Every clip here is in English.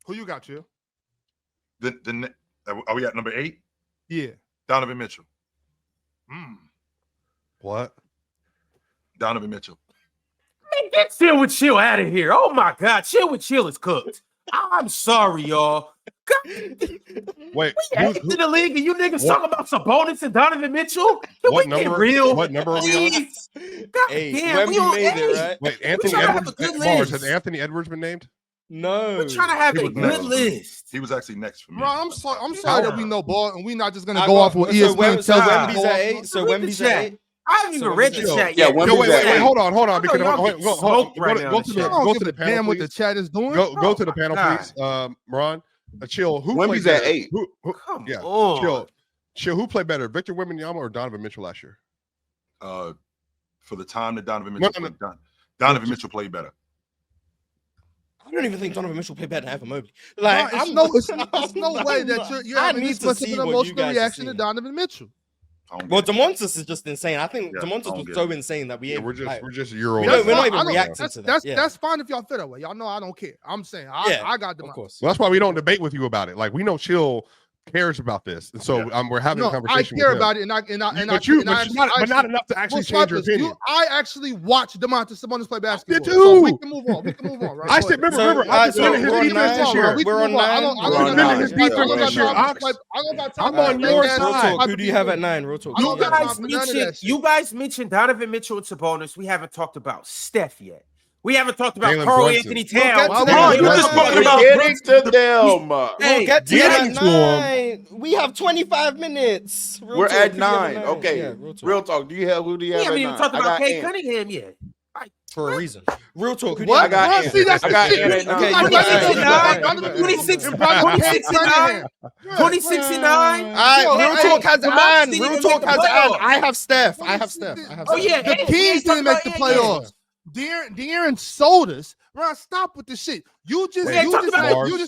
Who you got, Chill? Are we at number 8? Yeah. Donovan Mitchell. What? Donovan Mitchell. Man, get Chill with Chill out of here. Oh my God, Chill with Chill is cooked. I'm sorry, y'all. Wait, we in the league and you niggas talking about Sabonis and Donovan Mitchell? What number? Real? What number are we on? God damn, we on 8. Right? Wait, Anthony Edwards. Mars, has Anthony Edwards been named? No. We're trying to have a good list. He was actually next for me. Bro, I'm sorry that we know ball and we're not just gonna go off what ESPN. So Wemby's at 8. So Wemby's at 8. I haven't even read the chat yet. Yeah, wait, hold on. Because go to the panel. Damn, what the chat is doing. Go to the panel, please. Ron, Chill. Wemby's at 8. Chill. Who played better, Victor Wembanyama or Donovan Mitchell last year? For the time that Donovan Mitchell played, Donovan Mitchell played better. I don't even think Donovan Mitchell played better than Evan Mobley. Like, there's no way that you're having this much of an emotional reaction to Donovan Mitchell. Well, DeMontis is just insane. I think DeMontis was so insane that we're just a year old. We're not even reacting to that. That's fine if y'all feel that way. Y'all know I don't care. I'm saying I got them. Of course. Well, that's why we don't debate with you about it. Like we know Chill cares about this, and so we're having a conversation. I care about it, but not enough to actually change your opinion. I actually watched DeMontis Sabonis play basketball. Me too. So we can move on. Right? I said, remember, I defended his defense this year. We're on 9. I defended his defense this year. I'm on your side. Who do you have at 9? Real talk. You guys mentioned Donovan Mitchell and Sabonis. We haven't talked about Steph yet. We haven't talked about Karl Anthony Towns. You just talking about getting to them. Hey, get to them at 9. We have 25 minutes. We're at 9. Okay. Real talk. Who do you have at 9? We haven't even talked about Cade Cunningham yet. For a reason. Real talk. I got 26 and 9. Real talk has Ant. Real talk has Ant. I have Steph. Oh yeah, the Kings didn't make the playoffs. De'Aaron sold us. Ron, stop with the shit. You just hold on. You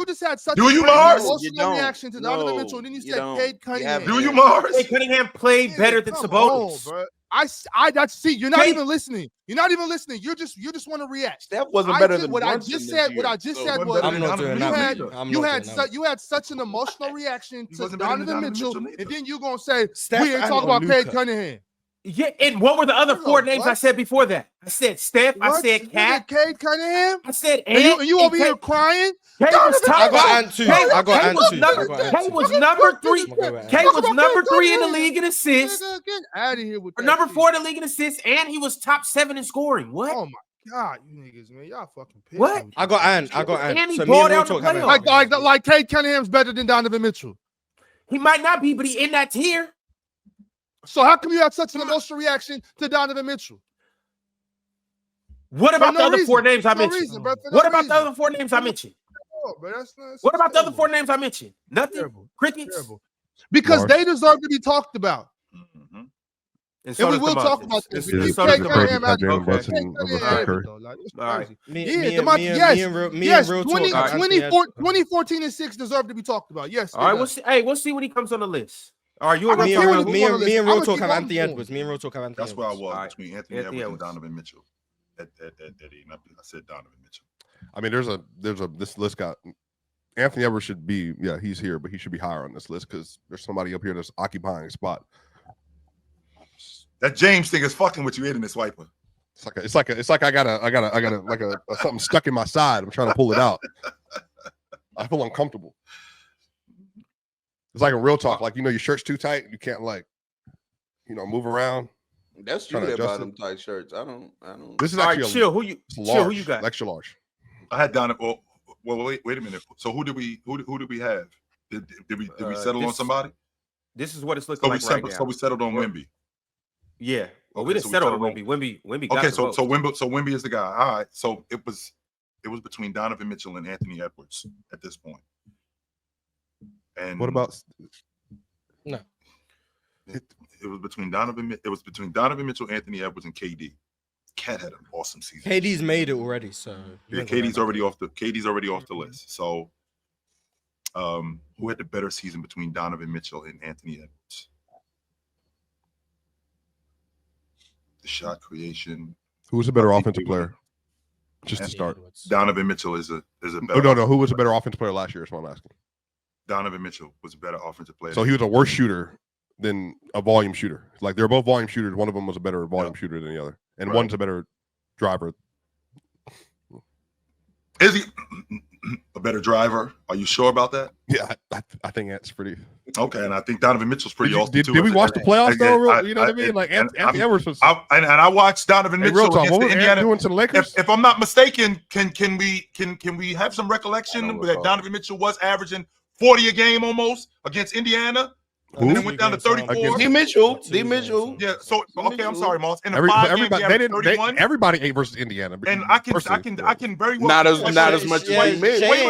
just had such an emotional reaction to Donovan Mitchell, and then you said Cade Cunningham. Do you, Mars? Cade Cunningham played better than Sabonis. See, you're not even listening. You're not even listening. You just want to react. Step wasn't better than what I just said. What I just said was you had such an emotional reaction to Donovan Mitchell, and then you gonna say we ain't talking about Cade Cunningham. Yeah, and what were the other 4 names I said before that? I said Steph. I said Cat. Cade Cunningham. I said Ant. And you over here crying? I got Ant too. Cade was number 3. Cade was number 3 in the league in assists. Get out of here with that. Number 4 in the league in assists, and he was top 7 in scoring. What? Oh my God, you niggas, man, y'all fucking pissed. What? I got Ant. And he so balled out the playoffs. Like Cade Cunningham's better than Donovan Mitchell. He might not be, but he in that tier. So how come you had such an emotional reaction to Donovan Mitchell? What about the other 4 names I mentioned? What about the other 4 names I mentioned? What about the other 4 names I mentioned? Nothing. Crickets. Because they deserve to be talked about. And we will talk about this. Me and Real Talk. 2014 and 6 deserve to be talked about. Yes. All right. We'll see when he comes on the list. All right, me and Real Talk have Anthony Edwards. That's where I was between Anthony Edwards and Donovan Mitchell. I said Donovan Mitchell. I mean, this list got Anthony Edwards should be he's here, but he should be higher on this list because there's somebody up here that's occupying a spot. That James thing is fucking with you, isn't it, Swiper? It's like I got a something stuck in my side. I'm trying to pull it out. I feel uncomfortable. It's like a Real Talk, like your shirt's too tight, you can't move around. That's true about them tight shirts. I don't. This is actually Chill. Who you got? Extra large. I had Donovan. Well, wait a minute. So who did we have? Did we settle on somebody? This is what it's looking like right now. So we settled on Wemby. Yeah. Well, we didn't settle on Wemby. Wemby got so Wemby is the guy. All right. So it was between Donovan Mitchell and Anthony Edwards at this point. And what about no? It was between Donovan Mitchell, Anthony Edwards, and KD. Cat had an awesome season. KD's made it already, so KD's already off the list. So, who had the better season between Donovan Mitchell and Anthony Edwards? The shot creation. Who's a better offensive player? Just to start. Donovan Mitchell is a better. No. Who was a better offensive player last year? Is what I'm asking. Donovan Mitchell was a better offensive player. So he was a worse shooter than a volume shooter. Like they're both volume shooters. One of them was a better volume shooter than the other, and one's a better driver. Is he a better driver? Are you sure about that? Yeah, I think that's pretty. Okay, and I think Donovan Mitchell's pretty awesome too. Did we watch the playoffs though? You know what I mean? Like Anthony Edwards was. And I watched Donovan Mitchell against the Indiana. Doing to the Lakers? If I'm not mistaken, can we have some recollection that Donovan Mitchell was averaging 40 a game almost against Indiana? And then it went down to 34. D. Mitchell. Yeah. So okay, I'm sorry, Moss. And everybody ate versus Indiana. And I can very well not as much as Mitch. Wait.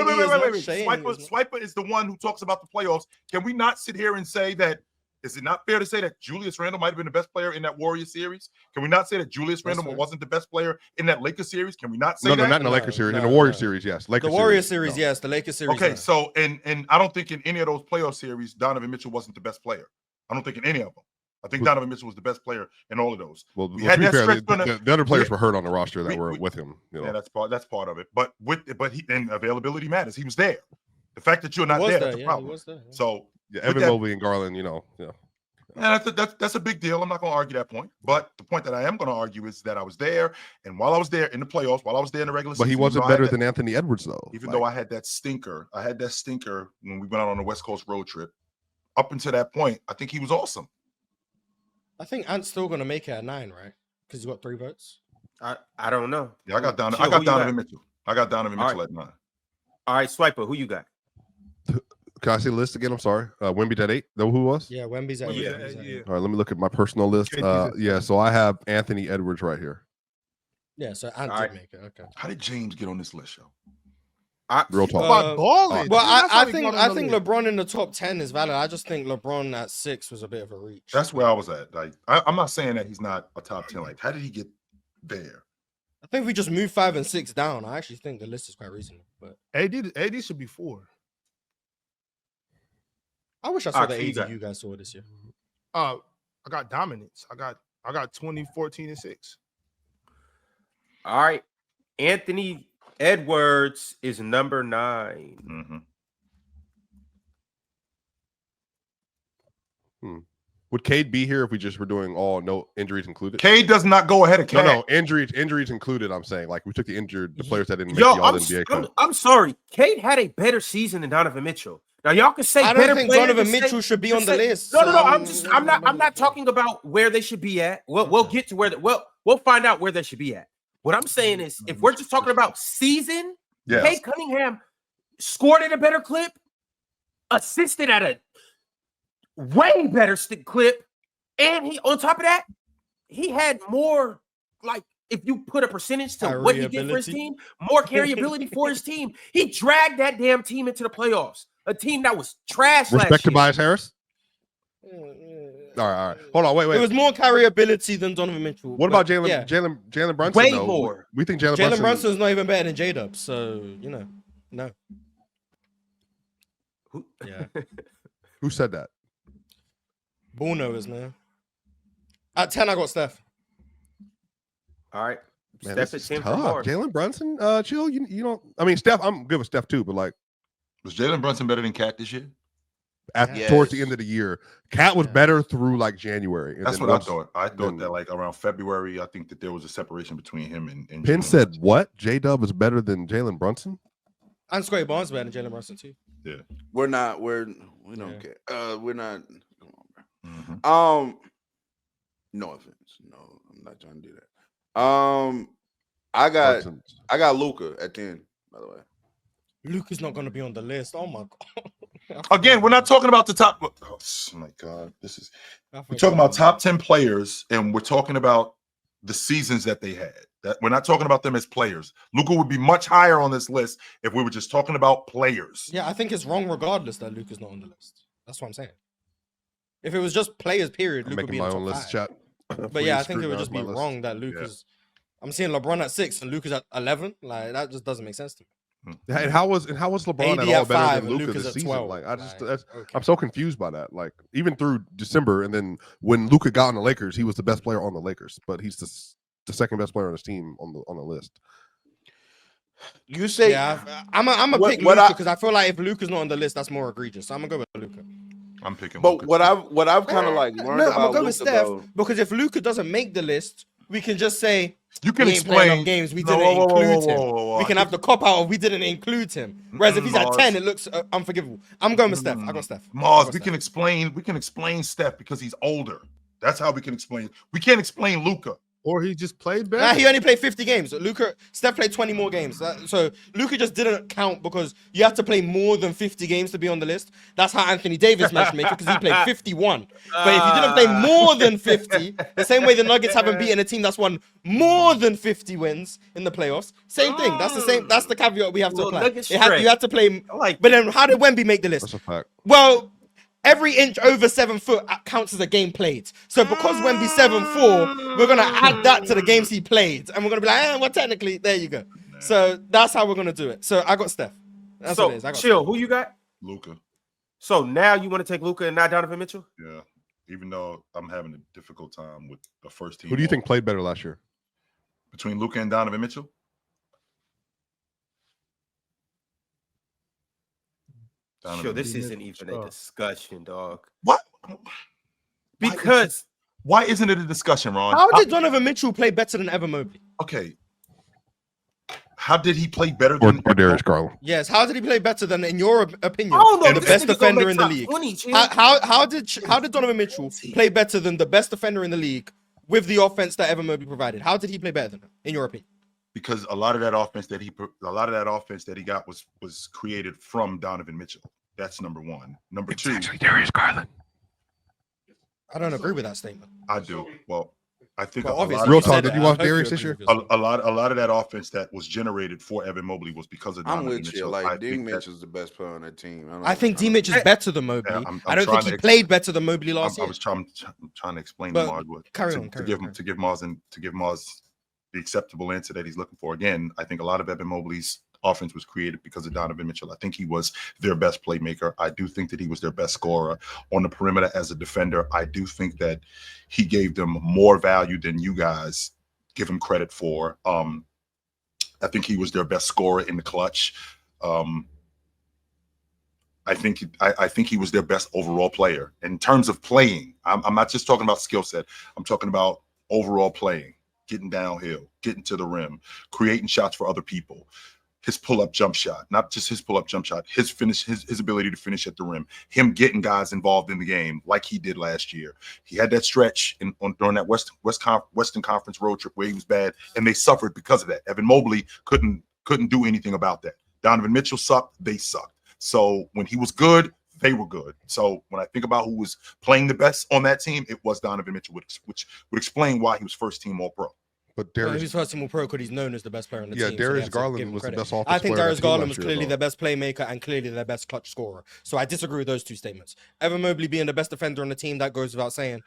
Swiper is the one who talks about the playoffs. Can we not sit here and say that? Is it not fair to say that Julius Randle might have been the best player in that Warriors series? Can we not say that Julius Randle wasn't the best player in that Lakers series? Can we not say that? No, not in the Lakers series. In the Warriors series, yes. The Warriors series, yes. The Lakers series. Okay, so and I don't think in any of those playoff series, Donovan Mitchell wasn't the best player. I don't think in any of them. I think Donovan Mitchell was the best player in all of those. Well, to be fair, the other players were hurt on the roster that were with him. You know? Yeah, that's part of it. But and availability matters. He was there. The fact that you're not there, that's a problem. So Evan Mobley and Garland, And that's a big deal. I'm not going to argue that point. But the point that I am going to argue is that I was there, and while I was there in the playoffs, while I was there in the regular season. But he wasn't better than Anthony Edwards, though. Even though I had that stinker. When we went out on the West Coast road trip. Up until that point, I think he was awesome. I think Ant's still going to make it at 9, right? Because he got 3 votes. I don't know. Yeah, I got Donovan Mitchell. I got Donovan Mitchell at 9. All right, Swiper, who you got? Can I see the list again? I'm sorry. Wemby's at 8. Who was? Yeah, Wemby's at 8. Yeah. All right, let me look at my personal list. So I have Anthony Edwards right here. Yeah, so Ant did make it. Okay. How did James get on this list, yo? Real talk. I think LeBron in the top 10 is valid. I just think LeBron at 6 was a bit of a reach. That's where I was at. Like, I'm not saying that he's not a top 10. Like, how did he get there? I think if we just move 5 and 6 down, I actually think the list is quite reasonable. But AD should be 4. I wish I saw the AD you guys saw this year. I got dominance. I got 20, 14, and 6. All right. Anthony Edwards is number 9. Would Cade be here if we just were doing all no injuries included? Cade does not go ahead of Cade. No, injuries included. I'm saying, like, we took the players that didn't make the All-NBA. I'm sorry. Cade had a better season than Donovan Mitchell. Now y'all can say I don't think Donovan Mitchell should be on the list. No. I'm not talking about where they should be at. We'll get to where we'll find out where they should be at. What I'm saying is, if we're just talking about season, Cade Cunningham scored at a better clip, assisted at a way better clip, and he on top of that, he had more, like, if you put a percentage to what he did for his team, more carryability for his team. He dragged that damn team into the playoffs. A team that was trash last year. Respect Tobias Harris? All right. Hold on, wait. It was more carryability than Donovan Mitchell. What about Jalen Brunson? Way more. We think Jalen Brunson's not even better than J-Dub, so, no. Who said that? Ball knowers, man. At 10, I got Steph. All right. Man, Steph at 10 for more. Jalen Brunson, chill. You don't. I mean, Steph. I'm good with Steph too, but like, was Jalen Brunson better than Cat this year? Towards the end of the year, Cat was better through like January. That's what I thought. I thought that like around February, I think that there was a separation between him and Penn said Brunson. What? J-Dub is better than Jalen Brunson? And Scottie Barnes better than Jalen Brunson too. Yeah, we don't care. We're not. Come on, bro. No offense. No, I'm not trying to do that. I got Luka at 10. By the way, Luka's not going to be on the list. Oh my god. Again, we're not talking about the top. Oh my god, we're talking about top 10 players, and we're talking about the seasons that they had. That we're not talking about them as players. Luka would be much higher on this list if we were just talking about players. Yeah, I think it's wrong regardless that Luka's not on the list. That's what I'm saying. If it was just players, period, Luka would be in the top 5. List, chat. But yeah, I think it would just be wrong that Luka's. I'm seeing LeBron at 6 and Luka's at 11. Like, that just doesn't make sense to me. And how was LeBron at all better than Luka this season? 12. Like, I'm so confused by that. Like, even through December, and then when Luka got on the Lakers, he was the best player on the Lakers, but he's the second best player on his team on the list. You say I'm a pick Luka because I feel like if Luka's not on the list, that's more egregious. So I'm gonna go with Luka. I'm picking. But Luka. what I've kind of like learned about I'm gonna go Luka, with Steph because if Luka doesn't make the list, we can just say you can explain games we didn't include him. We can have the cop out of we didn't include him. Whereas if he's at 10, it looks unforgivable. I'm going with Steph. I got Steph. Mars, we can explain Steph because he's older. That's how we can explain. We can't explain Luka. Or he just played better. Nah, he only played 50 games. Steph played 20 more games. So Luka just didn't count because you have to play more than 50 games to be on the list. That's how Anthony Davis matchmaker because he played 51. But if you didn't play more than 50, the same way the Nuggets haven't beaten a team that's won more than 50 wins in the playoffs, same thing. That's the same. That's the caveat we have to apply. You had to play. But then how did Wemby make the list? That's a fact. Well, every inch over 7 foot counts as a game played. So because Wemby's 7'4", we're gonna add that to the games he played, and we're gonna be like, well, technically, there you go. So that's how we're gonna do it. So I got Steph. That's what it is. I got Chill. Steph. Who you got? Luka. So now you want to take Luka and not Donovan Mitchell? Yeah. Even though I'm having a difficult time with the first team. Who do you think played better last year? Between Luka and Donovan Mitchell? Sure, this isn't even a discussion, dog. What? Because why isn't it a discussion, Ron? How did Donovan Mitchell play better than Evan Mobley? Okay. How did he play better than Darius Garland? Yes. How did he play better than, in your opinion, the this best nigga gonna defender make in the top league? 20, How did Donovan Mitchell play better than the best defender in the league with the offense that Evan Mobley provided? How did he play better than him, in your opinion? Because a lot of that offense that he got was created from Donovan Mitchell. That's number one. Number two, actually Darius Garland. I don't agree with that statement. I do. Well, I think real talk. Did you watch Darius this year? A lot of that offense that was generated for Evan Mobley was because of Donovan Mitchell. You. Like D Mitch is the best player on that team. I think D Mitch is better than Mobley. Yeah, I don't think he played better than Mobley last year. I was trying to explain to Mars to give Mars the acceptable answer that he's looking for. Again, I think a lot of Evan Mobley's offense was created because of Donovan Mitchell. I think he was their best playmaker. I do think that he was their best scorer on the perimeter as a defender. I do think that he gave them more value than you guys give him credit for. I think he was their best scorer in the clutch. I think he was their best overall player in terms of playing. I'm not just talking about skill set. I'm talking about overall playing, getting downhill, getting to the rim, creating shots for other people. His pull-up jump shot, not just his pull-up jump shot, his finish, his ability to finish at the rim, him getting guys involved in the game like he did last year. He had that stretch during that Western Conference road trip where he was bad, and they suffered because of that. Evan Mobley couldn't do anything about that. Donovan Mitchell sucked, they sucked. So when he was good, they were good. So when I think about who was playing the best on that team, it was Donovan Mitchell, which would explain why he was first team All-Pro. But Darius, he was first team All-Pro because he's known as the best player on the team. Yeah, Darius Garland was the best offensive I think player Darius Garland was year, clearly their best playmaker and clearly their best clutch scorer. So I disagree with those two statements. Evan Mobley being the best defender on the team, that goes without saying.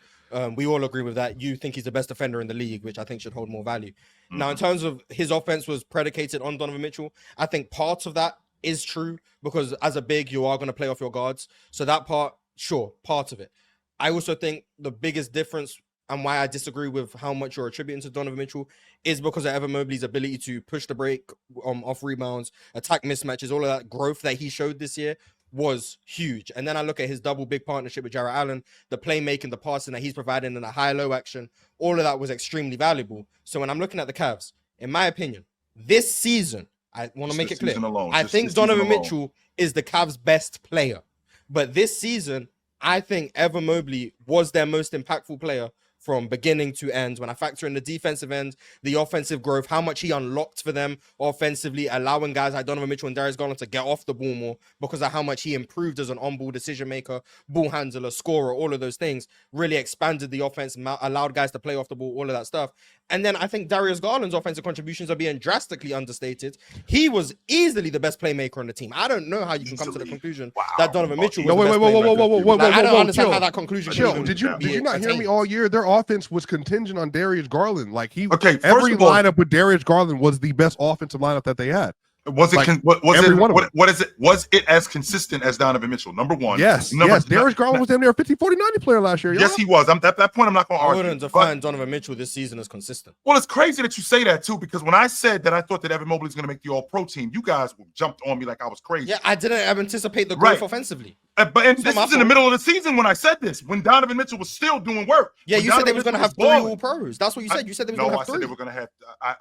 We all agree with that. You think he's the best defender in the league, which I think should hold more value. Mm-hmm. Now, in terms of his offense was predicated on Donovan Mitchell, I think part of that is true because as a big, you are going to play off your guards. So that part, sure, part of it. I also think the biggest difference and why I disagree with how much you're attributing to Donovan Mitchell is because of Evan Mobley's ability to push the break off rebounds, attack mismatches, all of that growth that he showed this year was huge. And then I look at his double big partnership with Jarrett Allen, the playmaking, the passing that he's providing in the high-low action, all of that was extremely valuable. So when I'm looking at the Cavs, in my opinion, this season, I want to make it clear, I think Donovan Mitchell is the Cavs' best player. But this season, I think Evan Mobley was their most impactful player from beginning to end. When I factor in the defensive end, the offensive growth, how much he unlocked for them offensively, allowing guys like Donovan Mitchell and Darius Garland to get off the ball more because of how much he improved as an on-ball decision maker, ball handler, scorer, all of those things, really expanded the offense, allowed guys to play off the ball, all of that stuff. And then I think Darius Garland's offensive contributions are being drastically understated. He was easily the best playmaker on the team. I don't know how you can come to the conclusion that Donovan Mitchell was the best playmaker. I don't understand how that conclusion can Did you not hear me all year? Their offense was contingent on Darius Garland. Like every lineup with Darius Garland was the best offensive lineup that they had. Was it? Like, What is it? Was it as consistent as Donovan Mitchell? Number one. Yes. Darius Garland was damn near a 50, 40, 90 player last year. Yes, he was. At that point, I'm not going to argue. I wouldn't define Donovan Mitchell this season as consistent. Well, it's crazy that you say that too, because when I said that I thought that Evan Mobley was going to make the All-Pro team, you guys jumped on me like I was crazy. Yeah, I didn't anticipate the growth offensively. But this is in the middle of the season when I said this, when Donovan Mitchell was still doing work. Yeah, you said they was going to have 3 All-Pros. That's what you said. You said they was going to have 3. I said they were going to have.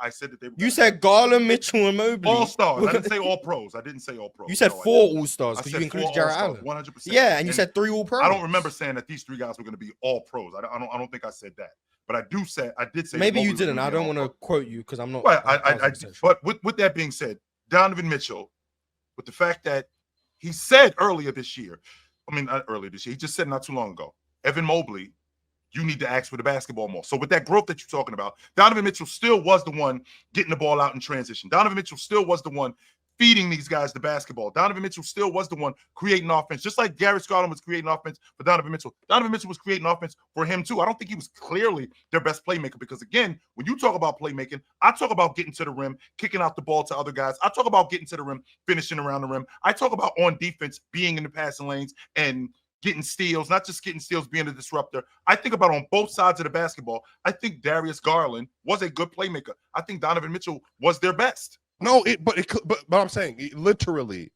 I said that they were. You said Garland, Mitchell, and Mobley. All-Stars. I didn't say All-Pros. I didn't say All-Pros. You said 4 All-Stars because you included Jarrett Allen. 100%. Yeah, and you said 3 All-Pros. I don't remember saying that these 3 guys were going to be All-Pros. I don't think I said that. But I did say. Maybe you didn't. I don't want to quote you because I'm not. Well, but with that being said, Donovan Mitchell, with the fact that he said earlier this year, not earlier this year, he just said not too long ago, Evan Mobley, you need to ask for the basketball more. So with that growth that you're talking about, Donovan Mitchell still was the one getting the ball out in transition. Donovan Mitchell still was the one feeding these guys the basketball. Donovan Mitchell still was the one creating offense, just like Darius Garland was creating offense for Donovan Mitchell. Donovan Mitchell was creating offense for him too. I don't think he was clearly their best playmaker because, again, when you talk about playmaking, I talk about getting to the rim, kicking out the ball to other guys. I talk about getting to the rim, finishing around the rim. I talk about on defense, being in the passing lanes and getting steals, not just getting steals, being a disruptor. I think about on both sides of the basketball. I think Darius Garland was a good playmaker. I think Donovan Mitchell was their best. No, but I'm saying literally,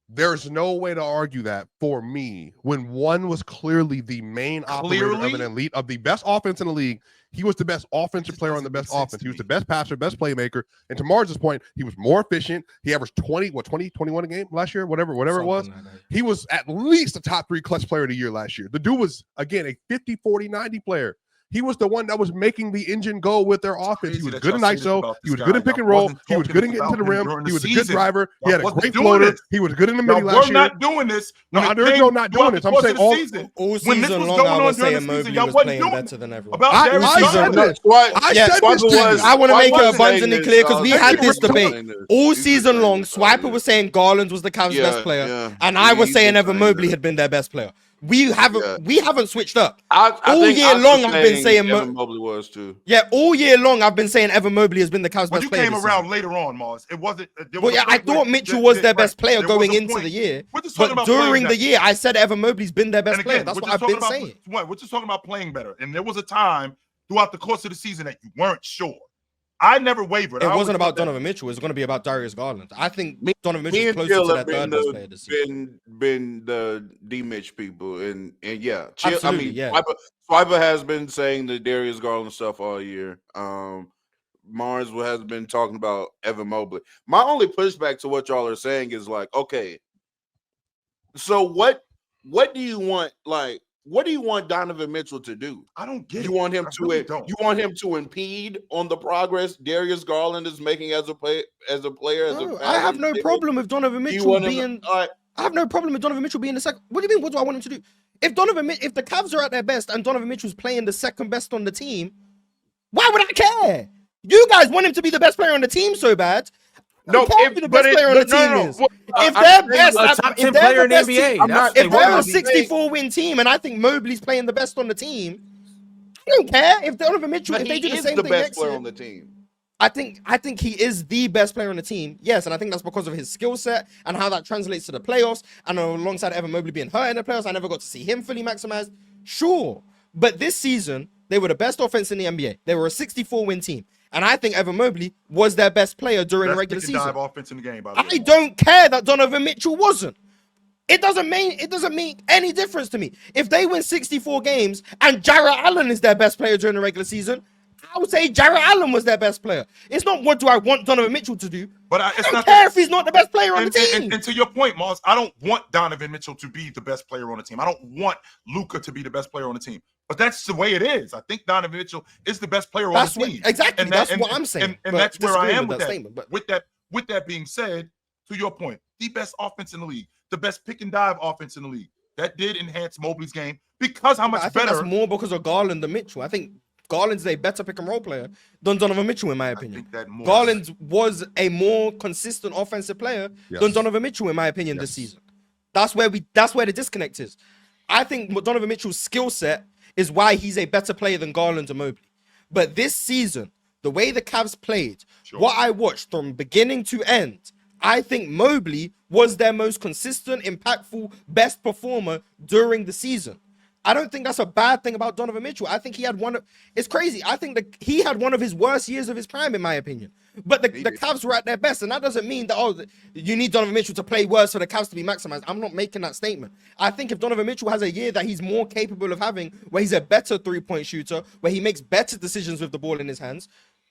there's no way to argue that for me when one was clearly the main operator of an elite of the best offense in the league. He was the best offensive player on the best offense. He was the best passer, best playmaker. And to Marge's point, he was more efficient. He averaged 21 a game last year, whatever it was. Like he was at least a top 3 clutch player of the year last year. The dude was, again, a 50, 40, 90 player. He was the one that was making the engine go with their offense. He was good in ISO. He was good in pick and roll. He was good in getting to the rim. He was a good driver. He had a great floater. He was good in the middle last year. We're not doing this. No, there's no not doing this. I'm saying all season long I was saying Mobley was playing better than everyone. I said this. I want to make it abundantly clear because we had this debate. All season long, Swiper was saying Garland was the Cavs' best player, and I was saying Evan Mobley had been their best player. We haven't switched up. All year long, I've been saying Evan Mobley was too. Yeah, all year long, I've been saying Evan Mobley has been the Cavs' best player. You came around later on, Mars. It wasn't. Well, yeah, I thought Mitchell was their best player going into the year. But during the year, I said Evan Mobley's been their best player. That's what I've been saying. We're just talking about playing better. And there was a time throughout the course of the season that you weren't sure. I never wavered. It wasn't about Donovan Mitchell. It was going to be about Darius Garland. I think Donovan Mitchell is closer to that third best player this season. Been the D-Mitch people. And yeah. Absolutely, yeah. Swiper has been saying the Darius Garland stuff all year. Mars has been talking about Evan Mobley. My only pushback to what y'all are saying is like, okay, so what do you want, like, what do you want Donovan Mitchell to do? I don't get it. You want him to impede on the progress Darius Garland is making as a player? I have no problem with Donovan Mitchell being. I have no problem with Donovan Mitchell being the second. What do you mean? What do I want him to do? If the Cavs are at their best and Donovan Mitchell's playing the second best on the team, why would I care? You guys want him to be the best player on the team so bad. No, if they're best, if they're the best team, if they're a 64-win team, and I think Mobley's playing the best on the team, I don't care if Donovan Mitchell. If they do the same thing next year, on the team. I think he is the best player on the team. Yes, and I think that's because of his skill set and how that translates to the playoffs. And alongside Evan Mobley being hurt in the playoffs, I never got to see him fully maximized. Sure, but this season they were the best offense in the NBA. They were a 64-win team. And I think Evan Mobley was their best player during the regular season. Dive offense in the game, by the way. I don't care that Donovan Mitchell wasn't. It doesn't mean any difference to me. If they win 64 games and Jarrett Allen is their best player during the regular season, I would say Jarrett Allen was their best player. It's not what do I want Donovan Mitchell to do. But I don't care if he's not the best player on the team. And to your point, Mars, I don't want Donovan Mitchell to be the best player on the team. I don't want Luka to be the best player on the team. But that's the way it is. I think Donovan Mitchell is the best player on the team. Exactly. That's what I'm saying. And that's where I am with that. With that being said, to your point, the best offense in the league, the best pick and dive offense in the league. That did enhance Mobley's game because how much better. That's more because of Garland than Mitchell. I think Garland's a better pick and roll player than Donovan Mitchell, in my opinion. Garland was a more consistent offensive player than Donovan Mitchell, in my opinion, this season. That's where the disconnect is. I think Donovan Mitchell's skill set is why he's a better player than Garland and Mobley. But this season, the way the Cavs played, what I watched from beginning to end, I think Mobley was their most consistent, impactful, best performer during the season. I don't think that's a bad thing about Donovan Mitchell. I think he had it's crazy. I think that he had one of his worst years of his prime, in my opinion. But the Cavs were at their best, and that doesn't mean that, you need Donovan Mitchell to play worse for the Cavs to be maximized. I'm not making that statement. I think if Donovan Mitchell has a year that he's more capable of having, where he's a better three-point shooter, where he makes better decisions with the ball in his hands,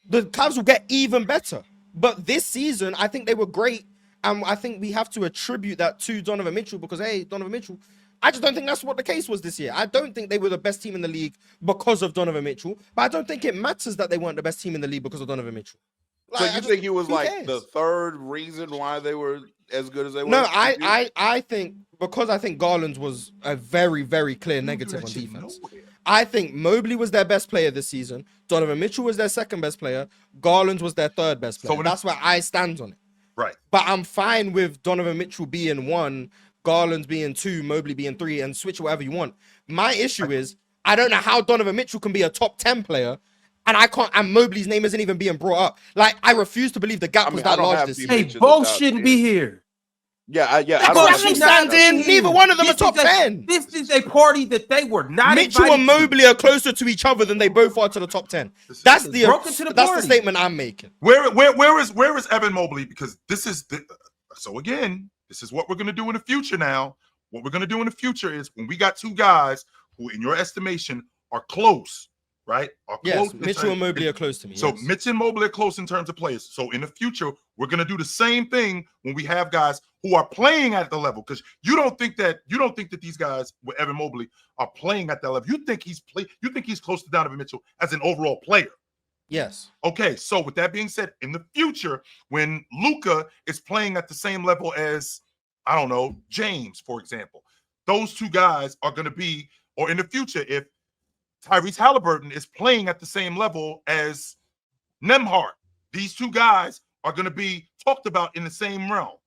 the Cavs will get even better. But this season, I think they were great, and I think we have to attribute that to Donovan Mitchell because, hey, Donovan Mitchell, I just don't think that's what the case was this year. I don't think they were the best team in the league because of Donovan Mitchell, but I don't think it matters that they weren't the best team in the league because of Donovan Mitchell. So you think he was like the third reason why they were as good as they were? No, I think because I think Garland was a very, very clear negative on defense. I think Mobley was their best player this season. Donovan Mitchell was their second best player. Garland was their third best player. So that's where I stand on it. Right. But I'm fine with Donovan Mitchell being 1, Garland being 2, Mobley being 3, and switch whatever you want. My issue is I don't know how Donovan Mitchell can be a top 10 player and Mobley's name isn't even being brought up. Like, I refuse to believe the gap was that large this year. They both shouldn't be here. I don't. Neither one of them are top 10. This is a party that they were not. Mitchell and Mobley are closer to each other than they both are to the top 10. That's the statement I'm making. Where is Evan Mobley? Because this is this is what we're going to do in the future now. What we're going to do in the future is when we got two guys who, in your estimation, are close, right? Yes, Mitchell and Mobley are close to me. So Mitch and Mobley are close in terms of players. So in the future, we're going to do the same thing when we have guys who are playing at the level. Because you don't think that these guys with Evan Mobley are playing at that level. You think he's close to Donovan Mitchell as an overall player. Yes. Okay, so with that being said, in the future, when Luka is playing at the same level as, I don't know, James, for example, those two guys are going to be, or in the future, if Tyrese Halliburton is playing at the same level as Nembhard, these two guys are going to be talked about in the same realm.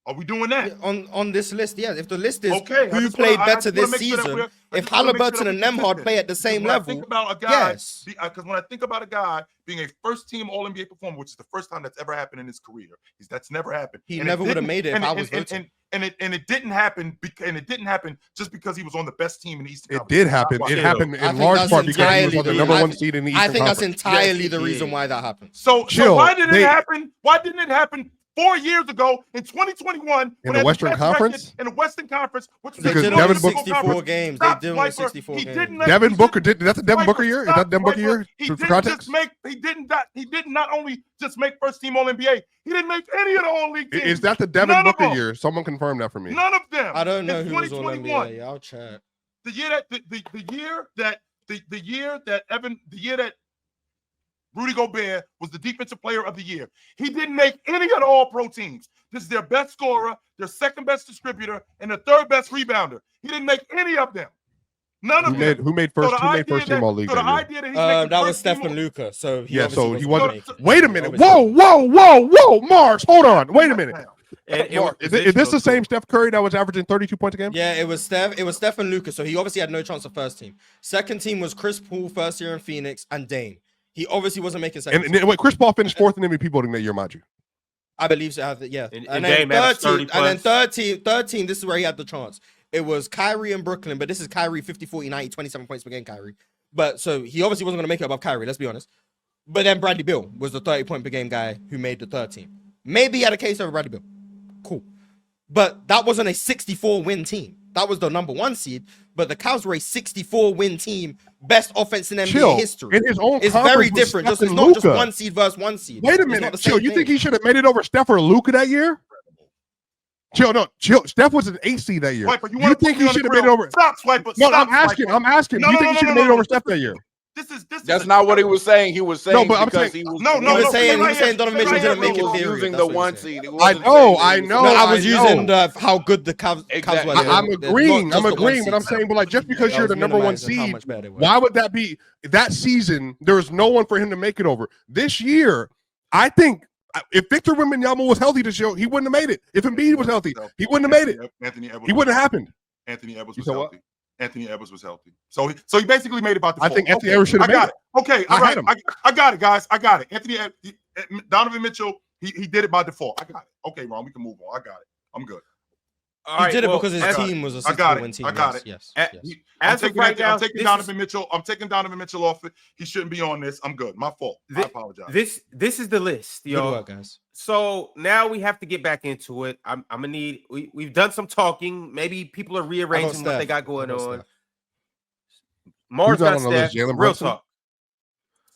Are we doing that? On this list, yeah. If the list is who played better this season, if Halliburton and Nembhard play at the same level, think about a guy, yes. Because when I think about a guy being a first-team All-NBA performer, which is the first time that's ever happened in his career, that's never happened. He never would have made it if I was voting. And it didn't happen. And it didn't happen just because he was on the best team in the Eastern Conference. It did happen. It happened in large part because he was on the number one seed in the Eastern Conference. I think that's entirely the reason why that happened. So why didn't it happen? Why didn't it happen 4 years ago in 2021 in the Western Conference? In the Western Conference, which they did only 64 games. They did only 64 games. Devin Booker did. That's the Devin Booker year. Is that Devin Booker year? He did not only just make first team All NBA. He didn't make any of the All League teams. Is that the Devin Booker year? Someone confirm that for me. None of them. I don't know who was All NBA. I'll check. The year that Rudy Gobert was the defensive player of the year. He didn't make any of the All-Pro teams. This is their best scorer, their second best distributor, and their third best rebounder. He didn't make any of them. None of them. Who made first team All League? That was Stephen Luka. So he wasn't. Wait a minute. Whoa, Mars. Hold on. Wait a minute. Is this the same Steph Curry that was averaging 32 points a game? Yeah, it was Steph and Luka. So he obviously had no chance of first team. Second team was Chris Paul, first year in Phoenix, and Dame. He obviously wasn't making second. And wait, Chris Paul finished fourth in MVP voting that year, mind you. I believe so. Yeah. And then third team, this is where he had the chance. It was Kyrie in Brooklyn, but this is Kyrie 50, 40, 90, 27 points per game, Kyrie. But so he obviously wasn't going to make it above Kyrie, let's be honest. But then Bradley Beal was the 30-point per game guy who made the third team. Maybe he had a case over Bradley Beal. Cool. But that wasn't a 64-win team. That was the number one seed. But the Cavs were a 64-win team, best offense in NBA history. In his own it's very different. It's not just one seed versus one seed. Wait a minute, Chill. You think he should have made it over Steph or Luka that year? Chill. Steph was an 8 seed that year. Swiper, you think he should have made it over? Stop, Swiper. No, I'm asking. Do you think he should have made it over Steph that year? That's not what he was saying. He was saying because he was saying Donovan Mitchell didn't make it. Using the one seed. I know. I was using how good the Cavs were. I'm agreeing, but I'm saying, but like just because you're the number one seed, why would that be? That season, there was no one for him to make it over. This year, I think if Victor Wembanyama was healthy this year, he wouldn't have made it. If Embiid was healthy, he wouldn't have made it. He wouldn't have happened. Anthony Edwards was healthy. Anthony Edwards was healthy. So he basically made it about the I think Anthony Edwards should have made it. Okay, all right. I got it, guys. I got it. Donovan Mitchell He did it by default. I got it. Okay, Ron, we can move on. I got it. I'm good. He did it because his team was a 64-win team. I got it. Yes. I'm taking Donovan Mitchell. I'm taking Donovan Mitchell off it. He shouldn't be on this. I'm good. My fault. I apologize. This is the list, yo. Good work, guys. So now we have to get back into it. I'm gonna need. We've done some talking. Maybe people are rearranging what they got going on. Mars got Steph. Real talk.